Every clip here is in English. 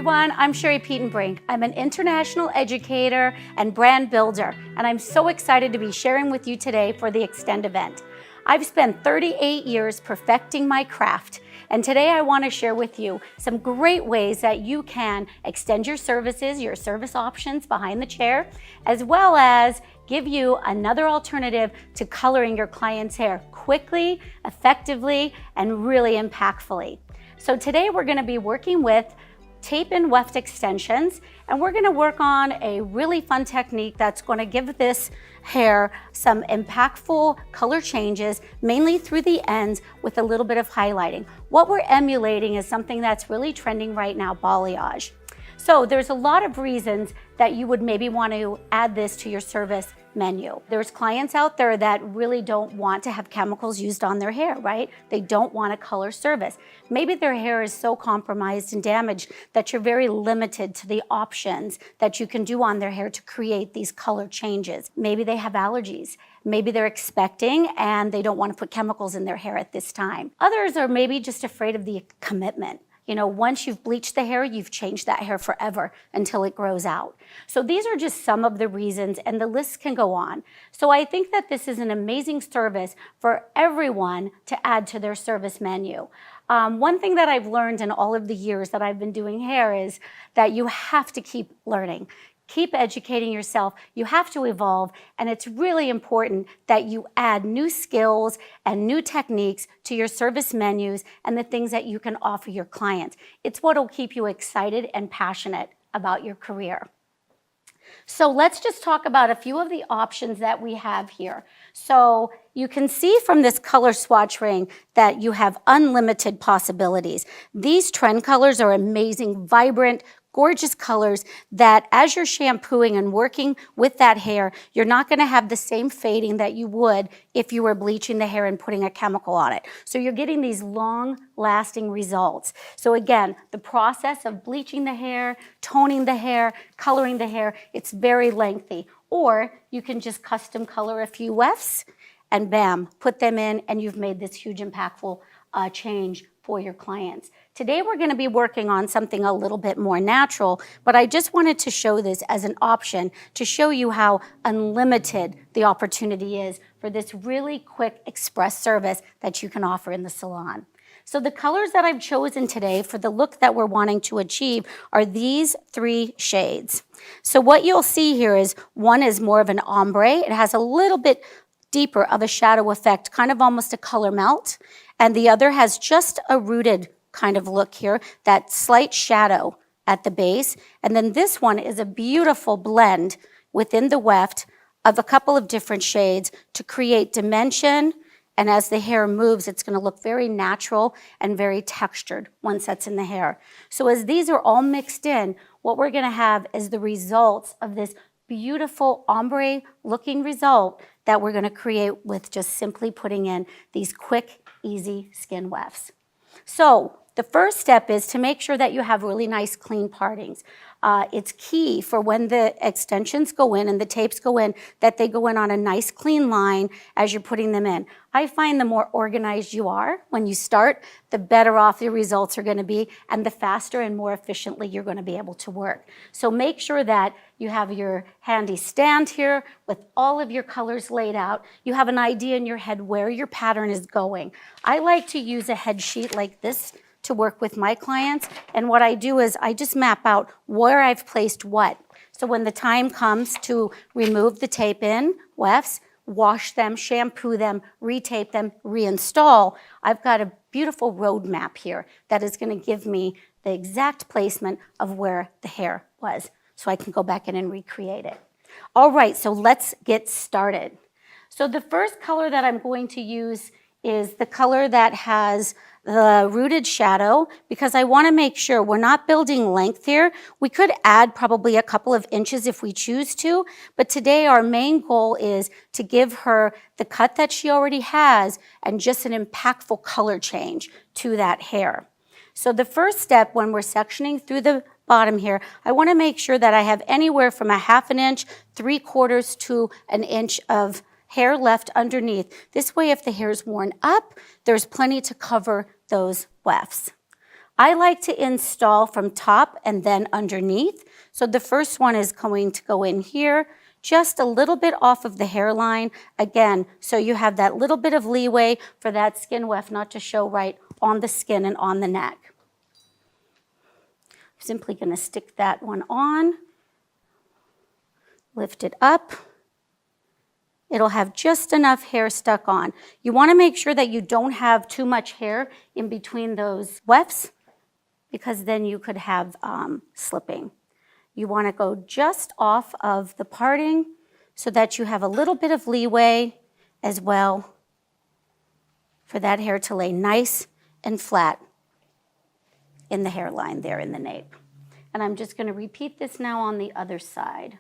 everyone, I'm Sherry Petenbrink. I'm an international educator and brand builder, and I'm so excited to be sharing with you today for the Extend event. I've spent 38 years perfecting my craft, and today I want to share with you some great ways that you can extend your services, your service options behind the chair, as well as give you another alternative to coloring your client's hair quickly, effectively, and really impactfully. So today we're going to be working with tape and weft extensions, and we're going to work on a really fun technique that's going to give this hair some impactful color changes, mainly through the ends with a little bit of highlighting. What we're emulating is something that's really trending right now, balayage. So there's a lot of reasons that you would maybe want to add this to your service menu. There's clients out there that really don't want to have chemicals used on their hair, right? They don't want a color service. Maybe their hair is so compromised and damaged that you're very limited to the options that you can do on their hair to create these color changes. Maybe they have allergies. Maybe they're expecting and they don't want to put chemicals in their hair at this time. Others are maybe just afraid of the commitment. You know, once you've bleached the hair, you've changed that hair forever until it grows out. So these are just some of the reasons, and the list can go on. So I think that this is an amazing service for everyone to add to their service menu. One thing that I've learned in all of the years that I've been doing hair is that you have to keep learning. Keep educating yourself. You have to evolve, and it's really important that you add new skills and new techniques to your service menus and the things that you can offer your clients. It's what will keep you excited and passionate about your career. So let's just talk about a few of the options that we have here. So you can see from this color swatch ring that you have unlimited possibilities. These trend colors are amazing, vibrant, gorgeous colors that as you're shampooing and working with that hair, you're not going to have the same fading that you would if you were bleaching the hair and putting a chemical on it. So you're getting these long-lasting results. So again, the process of bleaching the hair, toning the hair, coloring the hair, it's very lengthy. Or you can just custom color a few wefts and bam, put them in, and you've made this huge impactful change for your clients. Today we're going to be working on something a little bit more natural, but I just wanted to show this as an option to show you how unlimited the opportunity is for this really quick express service that you can offer in the salon. So the colors that I've chosen today for the look that we're wanting to achieve are these three shades. So what you'll see here is one is more of an ombre. It has a little bit deeper of a shadow effect, kind of almost a color melt. And the other has just a rooted kind of look here, that slight shadow at the base. And then this one is a beautiful blend within the weft of a couple of different shades to create dimension. And as the hair moves, it's going to look very natural and very textured once that's in the hair. So as these are all mixed in, what we're going to have is the results of this beautiful ombre looking result that we're going to create with just simply putting in these quick, easy skin wefts. So the first step is to make sure that you have really nice clean partings. It's key for when the extensions go in and the tapes go in that they go in on a nice clean line as you're putting them in. I find the more organized you are when you start, the better off your results are going to be and the faster and more efficiently you're going to be able to work. So make sure that you have your handy stand here with all of your colors laid out. You have an idea in your head where your pattern is going. I like to use a head sheet like this to work with my clients, and what I do is I just map out where I've placed what. So when the time comes to remove the tape-in wefts, wash them, shampoo them, retape them, reinstall, I've got a beautiful roadmap here that is going to give me the exact placement of where the hair was, so I can go back in and recreate it. All right, so let's get started. So the first color that I'm going to use is the color that has the rooted shadow, because I want to make sure we're not building length here. We could add probably a couple of inches if we choose to, but today our main goal is to give her the cut that she already has and just an impactful color change to that hair. So the first step when we're sectioning through the bottom here, I want to make sure that I have anywhere from a ½ inch, 3/4 to an inch of hair left underneath. This way, if the hair is worn up, there's plenty to cover those wefts. I like to install from top and then underneath. So the first one is going to go in here, just a little bit off of the hairline. Again, so you have that little bit of leeway for that skin weft not to show right on the skin and on the neck. I'm simply going to stick that one on, lift it up. It'll have just enough hair stuck on. You want to make sure that you don't have too much hair in between those wefts, because then you could have slipping. You want to go just off of the parting so that you have a little bit of leeway as well for that hair to lay nice and flat in the hairline there in the nape. And I'm just going to repeat this now on the other side.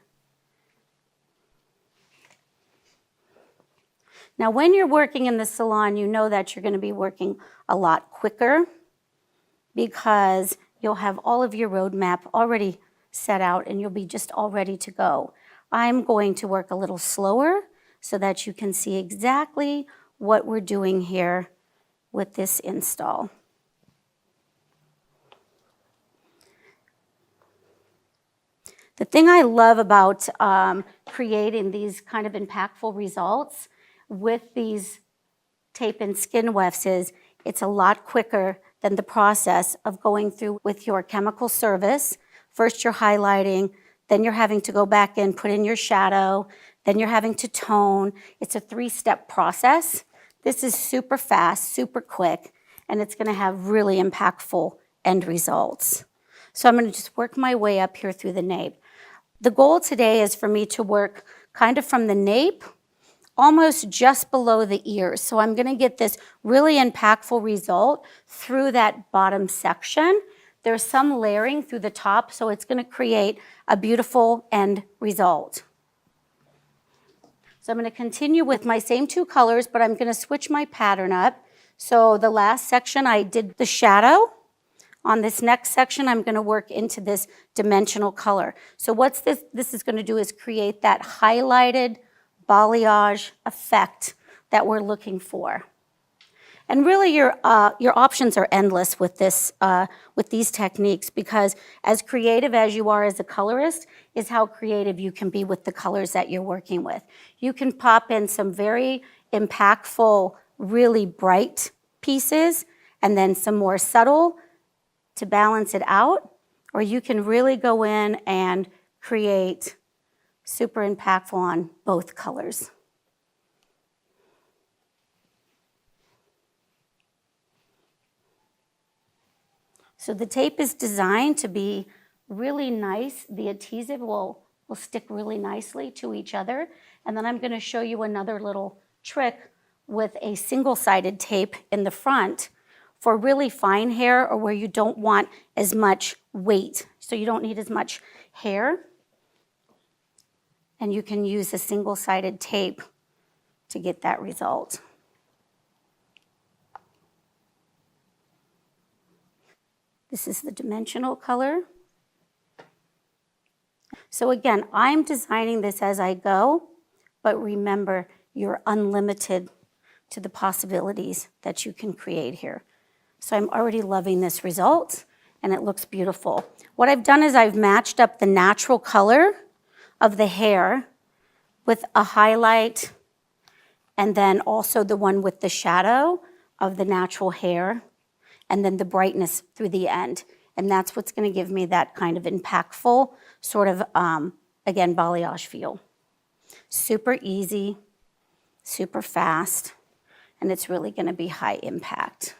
Now, when you're working in the salon, you know that you're going to be working a lot quicker because you'll have all of your roadmap already set out and you'll be just all ready to go. I'm going to work a little slower so that you can see exactly what we're doing here with this install. The thing I love about creating these kind of impactful results with these tape and skin wefts is it's a lot quicker than the process of going through with your chemical service. First you're highlighting, then you're having to go back in, put in your shadow, then you're having to tone. It's a 3-step process. This is super fast, super quick, and it's gonna have really impactful end results. So I'm gonna just work my way up here through the nape. The goal today is for me to work kind of from the nape almost just below the ears. So I'm gonna get this really impactful result through that bottom section. There's some layering through the top, so it's gonna create a beautiful end result. So I'm gonna continue with my same 2 colors, but I'm gonna switch my pattern up. So the last section I did the shadow. On this next section, I'm gonna work into this dimensional color. So what's this is gonna do is create that highlighted balayage effect that we're looking for. And really your options are endless with this, with these techniques, because as creative as you are as a colorist is how creative you can be with the colors that you're working with. You can pop in some very impactful, really bright pieces and then some more subtle to balance it out, or you can really go in and create super impactful on both colors. So the tape is designed to be really nice. The adhesive will stick really nicely to each other. And then I'm going to show you another little trick with a single-sided tape in the front for really fine hair or where you don't want as much weight. So you don't need as much hair. And you can use a single-sided tape to get that result. This is the dimensional color. So again, I'm designing this as I go, but remember, you're unlimited to the possibilities that you can create here. So I'm already loving this result, and it looks beautiful. What I've done is I've matched up the natural color of the hair with a highlight, and then also the one with the shadow of the natural hair, and then the brightness through the end. And that's what's gonna give me that kind of impactful sort of, again, balayage feel. Super easy, super fast, and it's really gonna be high impact.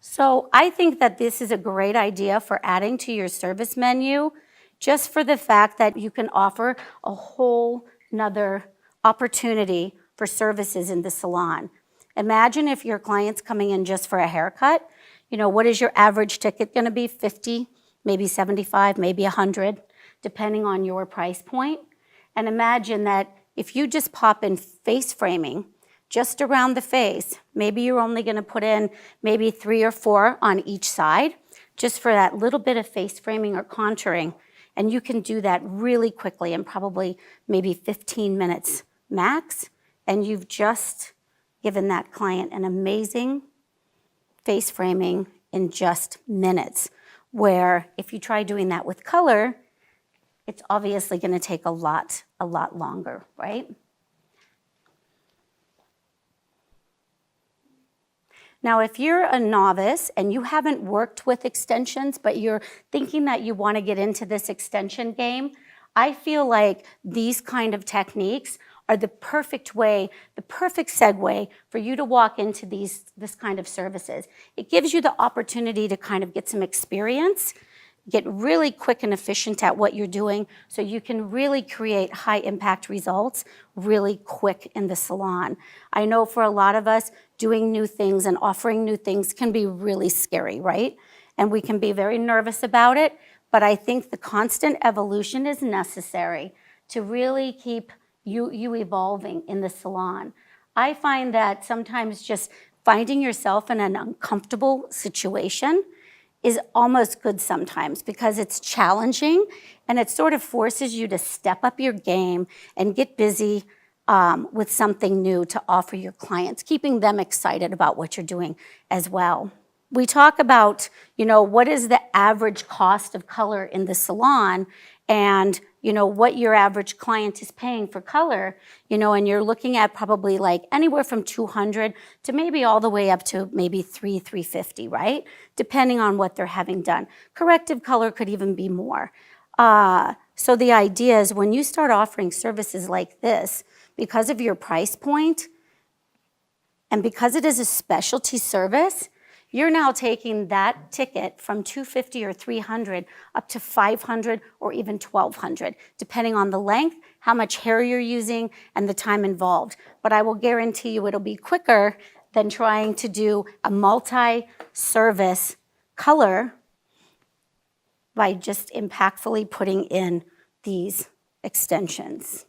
So I think that this is a great idea for adding to your service menu, just for the fact that you can offer a whole nother opportunity for services in the salon. Imagine if your client's coming in just for a haircut. You know, what is your average ticket gonna be? 50, maybe 75, maybe 100, depending on your price point. And imagine that if you just pop in face framing, just around the face, maybe you're only gonna put in maybe 3 or 4 on each side, just for that little bit of face framing or contouring. And you can do that really quickly in probably maybe 15 minutes max. And you've just given that client an amazing face framing in just minutes, where if you try doing that with color, it's obviously going to take a lot longer, right? Now, if you're a novice and you haven't worked with extensions, but you're thinking that you want to get into this extension game, I feel like these kind of techniques are the perfect way, the perfect segue for you to walk into this kind of services. It gives you the opportunity to kind of get some experience, get really quick and efficient at what you're doing so you can really create high impact results really quick in the salon. I know for a lot of us, doing new things and offering new things can be really scary, right? And we can be very nervous about it, but I think the constant evolution is necessary to really keep you evolving in the salon. I find that sometimes just finding yourself in an uncomfortable situation is almost good sometimes because it's challenging and it sort of forces you to step up your game and get busy with something new to offer your clients, keeping them excited about what you're doing as well. We talk about, what is the average cost of color in the salon and, what your average client is paying for color, and you're looking at probably like anywhere from $200 to maybe all the way up to maybe $350, right? Depending on what they're having done. Corrective color could even be more. So the idea is when you start offering services like this, because of your price point and because it is a specialty service, you're now taking that ticket from $250 or $300 up to $500 or even $1,200, depending on the length, how much hair you're using, and the time involved. But I will guarantee you it'll be quicker than trying to do a multi-service color by just impactfully putting in these extensions.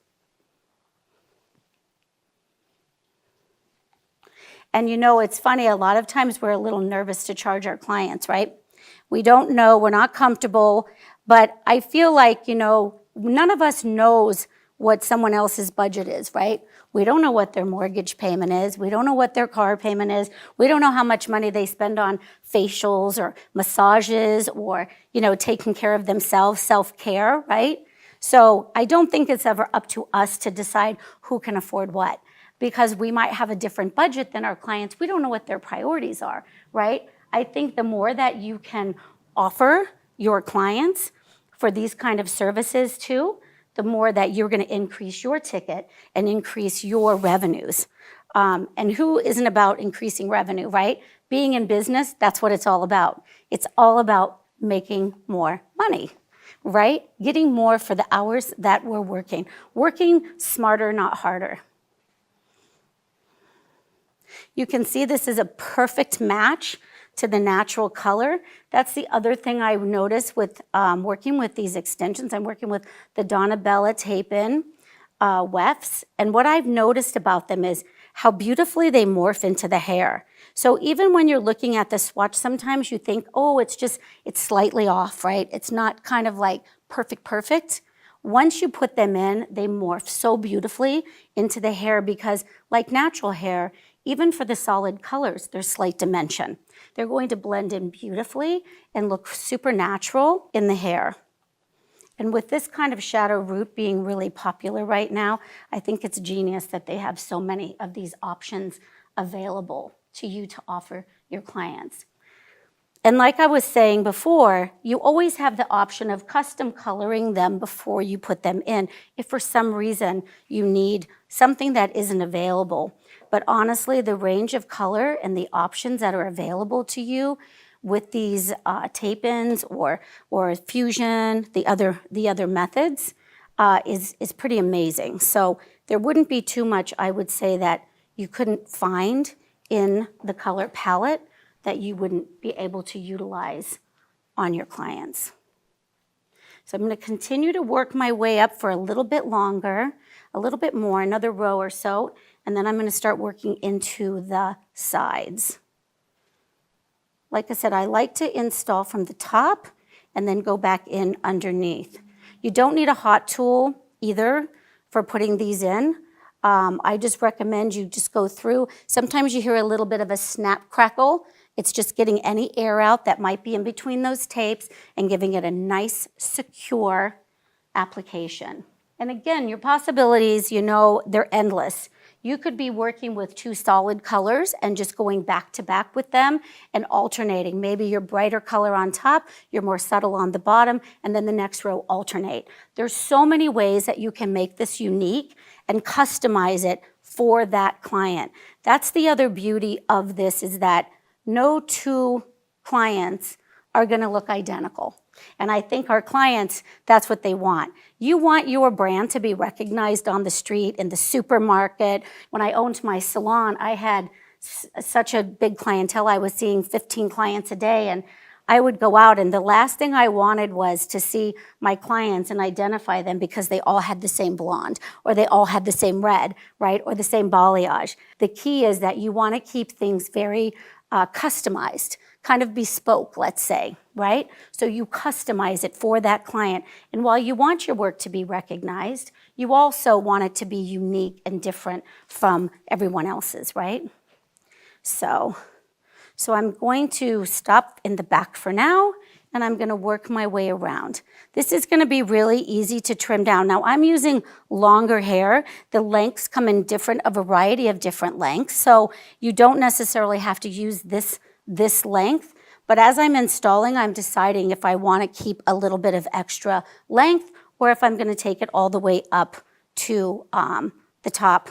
And it's funny, a lot of times we're a little nervous to charge our clients, right? We don't know, we're not comfortable, but I feel like, none of us knows what someone else's budget is, right? We don't know what their mortgage payment is. We don't know what their car payment is. We don't know how much money they spend on facials or massages or, taking care of themselves, self-care, right? So I don't think it's ever up to us to decide who can afford what, because we might have a different budget than our clients. We don't know what their priorities are, right? I think the more that you can offer your clients for these kind of services too, the more that you're going to increase your ticket and increase your revenues. And who isn't about increasing revenue, right? Being in business, that's what it's all about. It's all about making more money, right? Getting more for the hours that we're working. Working smarter, not harder. You can see this is a perfect match to the natural color. That's the other thing I noticed with working with these extensions. I'm working with the Donna Bella tape-in wefts. And what I've noticed about them is how beautifully they morph into the hair. So even when you're looking at the swatch, sometimes you think, oh, it's slightly off, right? It's not kind of like perfect. Once you put them in, they morph so beautifully into the hair because like natural hair, even for the solid colors, there's slight dimension. They're going to blend in beautifully and look super natural in the hair. And with this kind of shadow root being really popular right now, I think it's genius that they have so many of these options available to you to offer your clients. And like I was saying before, you always have the option of custom coloring them before you put them in if for some reason you need something that isn't available. But honestly, the range of color and the options that are available to you with these tape-ins or fusion, the other methods, is pretty amazing. So there wouldn't be too much, I would say, that you couldn't find in the color palette that you wouldn't be able to utilize on your clients. So I'm going to continue to work my way up for a little bit longer, a little bit more, another row or so, and then I'm going to start working into the sides. Like I said, I like to install from the top and then go back in underneath. You don't need a hot tool either for putting these in. I just recommend you just go through. Sometimes you hear a little bit of a snap crackle. It's just getting any air out that might be in between those tapes and giving it a nice, secure application. And again, your possibilities, they're endless. You could be working with 2 solid colors and just going back to back with them and alternating. Maybe your brighter color on top, you're more subtle on the bottom, and then the next row alternate. There's so many ways that you can make this unique and customize it for that client. That's the other beauty of this, is that no 2 clients are gonna look identical. And I think our clients, that's what they want. You want your brand to be recognized on the street, in the supermarket. When I owned my salon, I had such a big clientele. I was seeing 15 clients a day, and I would go out, and the last thing I wanted was to see my clients and identify them because they all had the same blonde, or they all had the same red, right, or the same balayage. The key is that you want to keep things very customized, kind of bespoke, let's say, right? So you customize it for that client. And while you want your work to be recognized, you also want it to be unique and different from everyone else's, right? So I'm going to stop in the back for now, and I'm gonna work my way around. This is gonna be really easy to trim down. Now, I'm using longer hair. The lengths come in a variety of different lengths, so you don't necessarily have to use this length, but as I'm installing, I'm deciding if I wanna keep a little bit of extra length or if I'm gonna take it all the way up to the top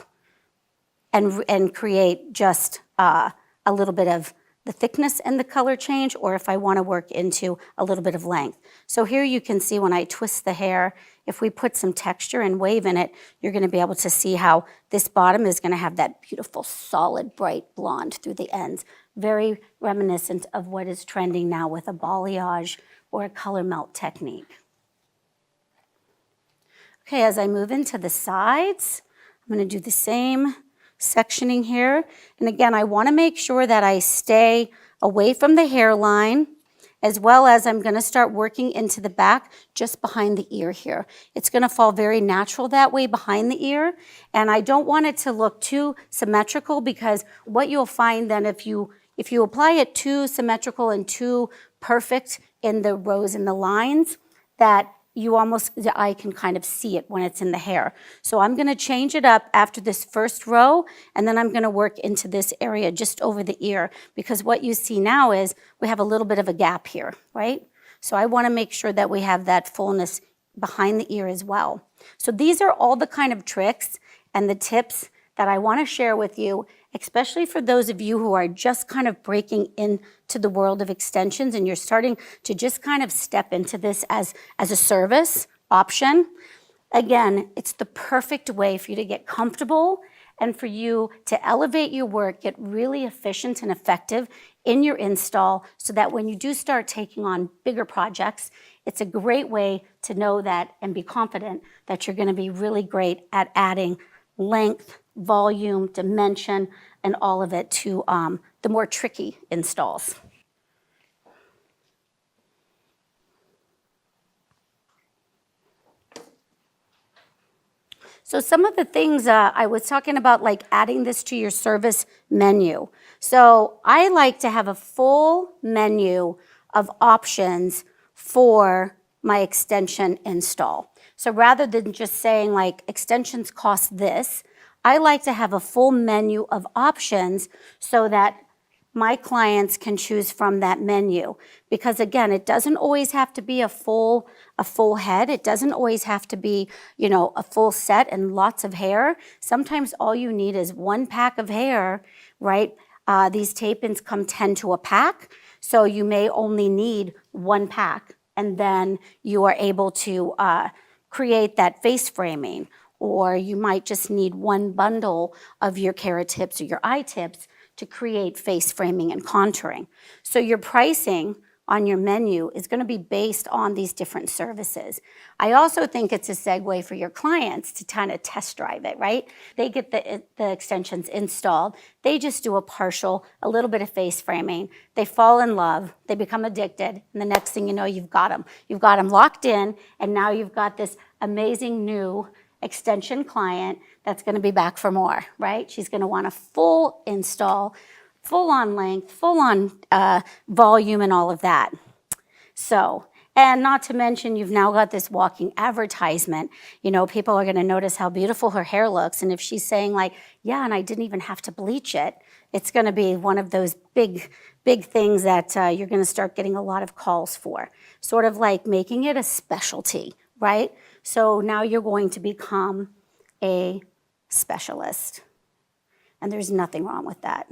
and create just a little bit of the thickness and the color change, or if I want to work into a little bit of length. So here you can see when I twist the hair, if we put some texture and wave in it, you're going to be able to see how this bottom is going to have that beautiful, solid, bright blonde through the ends. Very reminiscent of what is trending now with a balayage or a color melt technique. Okay, as I move into the sides, I'm going to do the same sectioning here. And again, I want to make sure that I stay away from the hairline, as well as I'm going to start working into the back just behind the ear here. It's going to fall very natural that way behind the ear, and I don't want it to look too symmetrical, because what you'll find then, if you apply it too symmetrical and too perfect in the rows and the lines, that the eye can kind of see it when it's in the hair. So I'm going to change it up after this first row, and then I'm going to work into this area just over the ear, because what you see now is we have a little bit of a gap here, right? So I want to make sure that we have that fullness behind the ear as well. So these are all the kind of tricks and the tips that I want to share with you, especially for those of you who are just kind of breaking into the world of extensions and you're starting to just kind of step into this as a service option. Again, it's the perfect way for you to get comfortable and for you to elevate your work, get really efficient and effective in your install, so that when you do start taking on bigger projects, it's a great way to know that and be confident that you're going to be really great at adding length, volume, dimension, and all of it to the more tricky installs. So some of the things I was talking about, like adding this to your service menu. So I like to have a full menu of options for my extension install. So rather than just saying like extensions cost this, I like to have a full menu of options so that my clients can choose from that menu. Because again, it doesn't always have to be a full head. It doesn't always have to be, a full set and lots of hair. Sometimes all you need is one pack of hair, right? These tape-ins come 10 to a pack, so you may only need one pack, and then you are able to create that face framing. Or you might just need one bundle of your carrot tips or your eye tips to create face framing and contouring. So your pricing on your menu is going to be based on these different services. I also think it's a segue for your clients to kind of test drive it, right? They get the extensions installed. They just do a little bit of face framing. They fall in love. They become addicted. And the next thing you know, you've got them. You've got them locked in, and now you've got this amazing new extension client that's going to be back for more, right? She's going to want a full install full on length, full on volume and all of that. So, and not to mention, you've now got this walking advertisement. You know, people are going to notice how beautiful her hair looks. And if she's saying like, yeah, and I didn't even have to bleach it, it's going to be one of those big things that you're going to start getting a lot of calls for. Sort of like making it a specialty, right? So now you're going to become a specialist. And there's nothing wrong with that.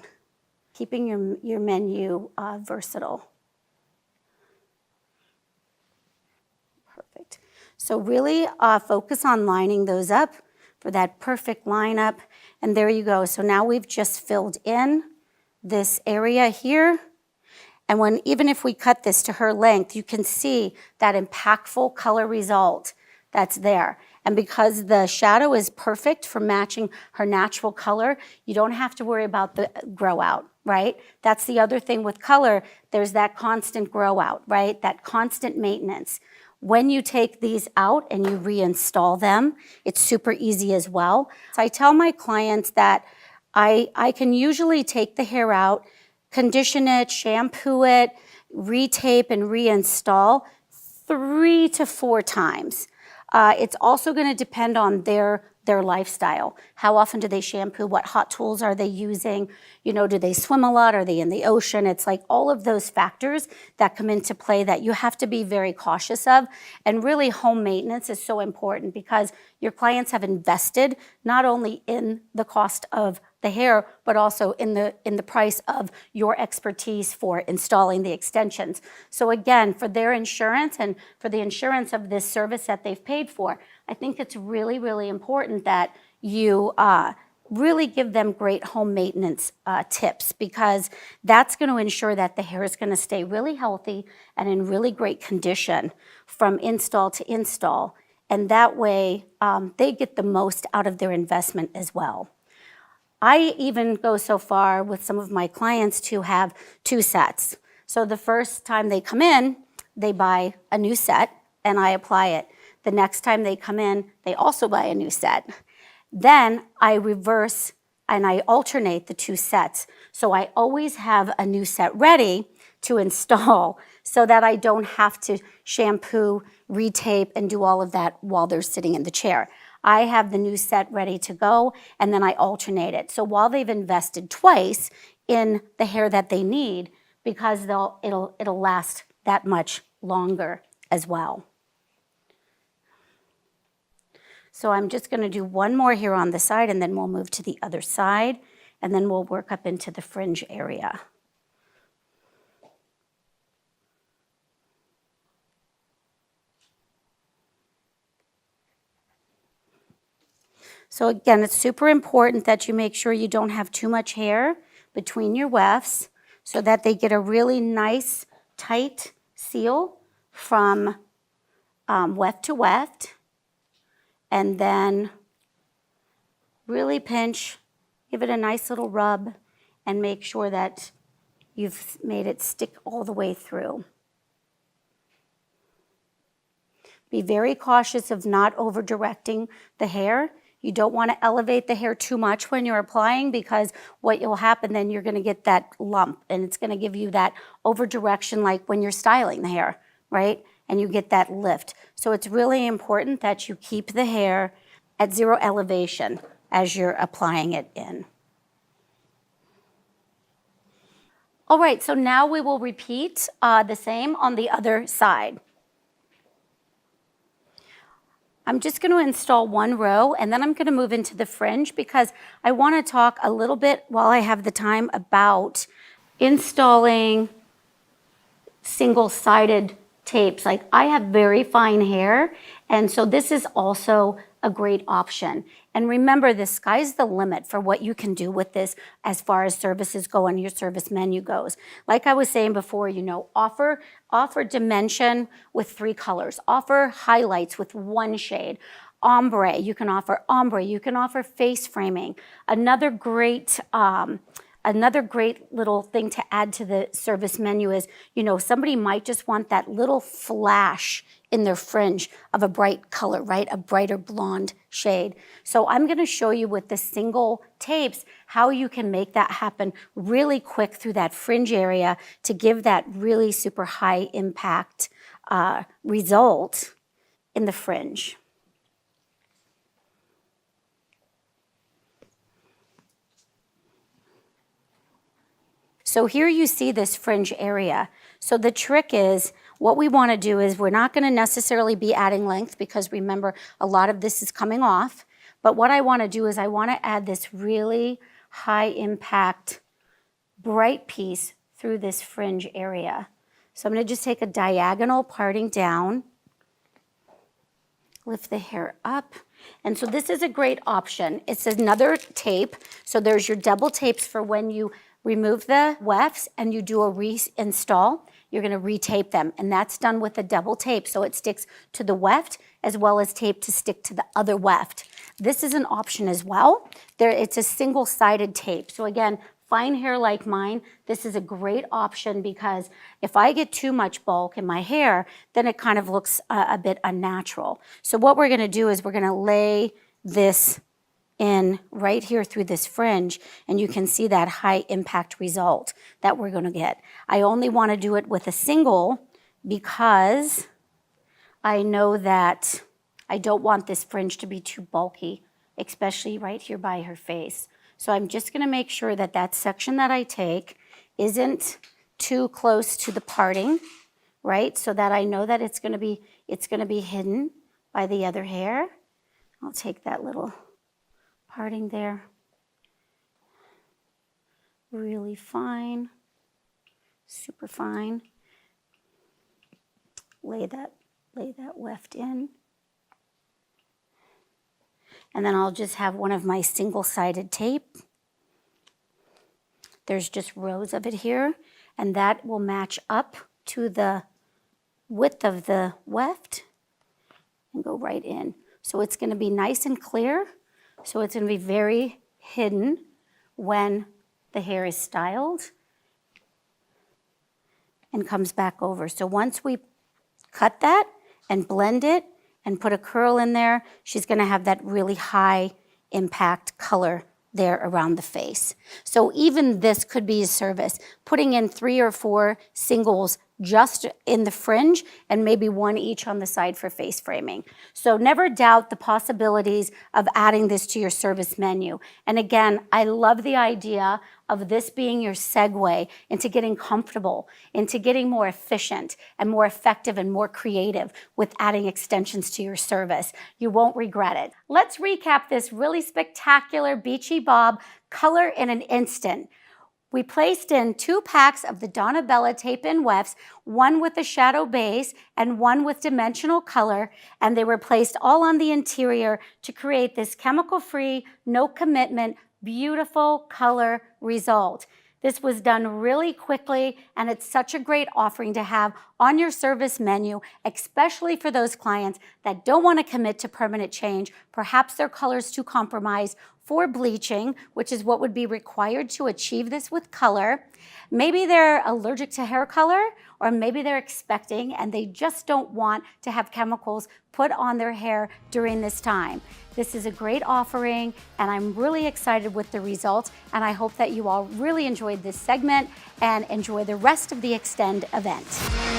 Keeping your menu versatile. Perfect. So really focus on lining those up for that perfect lineup. And there you go. So now we've just filled in this area here. And even if we cut this to her length, you can see that impactful color result that's there. And because the shadow is perfect for matching her natural color, you don't have to worry about the grow out, right? That's the other thing with color. There's that constant grow out, right? That constant maintenance. When you take these out and you reinstall them, it's super easy as well. So I tell my clients that I can usually take the hair out, condition it, shampoo it, retape and reinstall 3 to 4 times. It's also going to depend on their lifestyle. How often do they shampoo? What hot tools are they using? You know, do they swim a lot? Are they in the ocean? It's like all of those factors that come into play that you have to be very cautious of. And really home maintenance is so important because your clients have invested not only in the cost of the hair, but also in the price of your expertise for installing the extensions. So again, for their insurance and for the insurance of this service that they've paid for, I think it's really, really important that you really give them great home maintenance tips because that's going to ensure that the hair is going to stay really healthy and in really great condition from install to install. And that way they get the most out of their investment as well. I even go so far with some of my clients to have 2 sets. So the first time they come in, they buy a new set and I apply it. The next time they come in, they also buy a new set. Then I reverse and I alternate the 2 sets. So I always have a new set ready to install so that I don't have to shampoo, retape, and do all of that while they're sitting in the chair. I have the new set ready to go, and then I alternate it. So while they've invested twice in the hair that they need, because it'll last that much longer as well. So I'm just going to do one more here on the side, and then we'll move to the other side, and then we'll work up into the fringe area. So again, it's super important that you make sure you don't have too much hair between your wefts so that they get a really nice, tight seal from weft to weft. And then really pinch, give it a nice little rub, and make sure that you've made it stick all the way through. Be very cautious of not over-directing the hair. You don't want to elevate the hair too much when you're applying because what will happen then you're going to get that lump and it's going to give you that over direction like when you're styling the hair, right? And you get that lift. So it's really important that you keep the hair at 0 elevation as you're applying it in. All right, so now we will repeat the same on the other side. I'm just going to install 1 row and then I'm going to move into the fringe because I want to talk a little bit while I have the time about installing single-sided tapes. Like I have very fine hair and so this is also a great option. And remember, the sky's the limit for what you can do with this as far as services go and your service menu goes. Like I was saying before, you know, offer dimension with 3 colors, offer highlights with 1 shade, ombre, you can offer ombre, you can offer face framing. Another great little thing to add to the service menu is, you know, somebody might just want that little flash in their fringe of a bright color, right? A brighter blonde shade. So I'm gonna show you with the single tapes how you can make that happen really quick through that fringe area to give that really super high impact result in the fringe. So here you see this fringe area. So the trick is, what we want to do is we're not going to necessarily be adding length because remember, a lot of this is coming off. But what I want to do is I want to add this really high impact bright piece through this fringe area. So I'm going to just take a diagonal parting down, lift the hair up. And so this is a great option. It's another tape. So there's your double tapes for when you remove the wefts and you do a reinstall. You're going to retape them, and that's done with a double tape, so it sticks to the weft as well as tape to stick to the other weft. This is an option as well. It's a single-sided tape. So again, fine hair like mine, this is a great option because if I get too much bulk in my hair, then it kind of looks a bit unnatural. So what we're going to do is we're going to lay this in right here through this fringe, and you can see that high impact result that we're going to get. I only want to do it with a single because I know that I don't want this fringe to be too bulky, especially right here by her face. So I'm just going to make sure that that section that I take isn't too close to the parting, right? So that I know that it's going to be hidden by the other hair. I'll take that little parting there, really fine, super fine. Lay that weft in. And then I'll just have one of my single-sided tape. There's just rows of it here, and that will match up to the width of the weft and go right in. So it's going to be nice and clear. So it's going to be very hidden when the hair is styled and comes back over. So once we cut that and blend it and put a curl in there, she's going to have that really high impact color there around the face. So even this could be a service, putting in 3 or 4 singles just in the fringe and maybe 1 each on the side for face framing. So never doubt the possibilities of adding this to your service menu. And again, I love the idea of this being your segue into getting comfortable, into getting more efficient and more effective and more creative with adding extensions to your service. You won't regret it. Let's recap this really spectacular beachy bob color in an instant. We placed in 2 packs of the Donna Bella tape-in wefts, 1 with a shadow base and 1 with dimensional color, and they were placed all on the interior to create this chemical-free, no commitment, beautiful color result. This was done really quickly, and it's such a great offering to have on your service menu, especially for those clients that don't want to commit to permanent change. Perhaps their color's too compromised for bleaching, which is what would be required to achieve this with color. Maybe they're allergic to hair color, or maybe they're expecting and they just don't want to have chemicals put on their hair during this time. This is a great offering, and I'm really excited with the results, and I hope that you all really enjoyed this segment and enjoy the rest of the Extend event.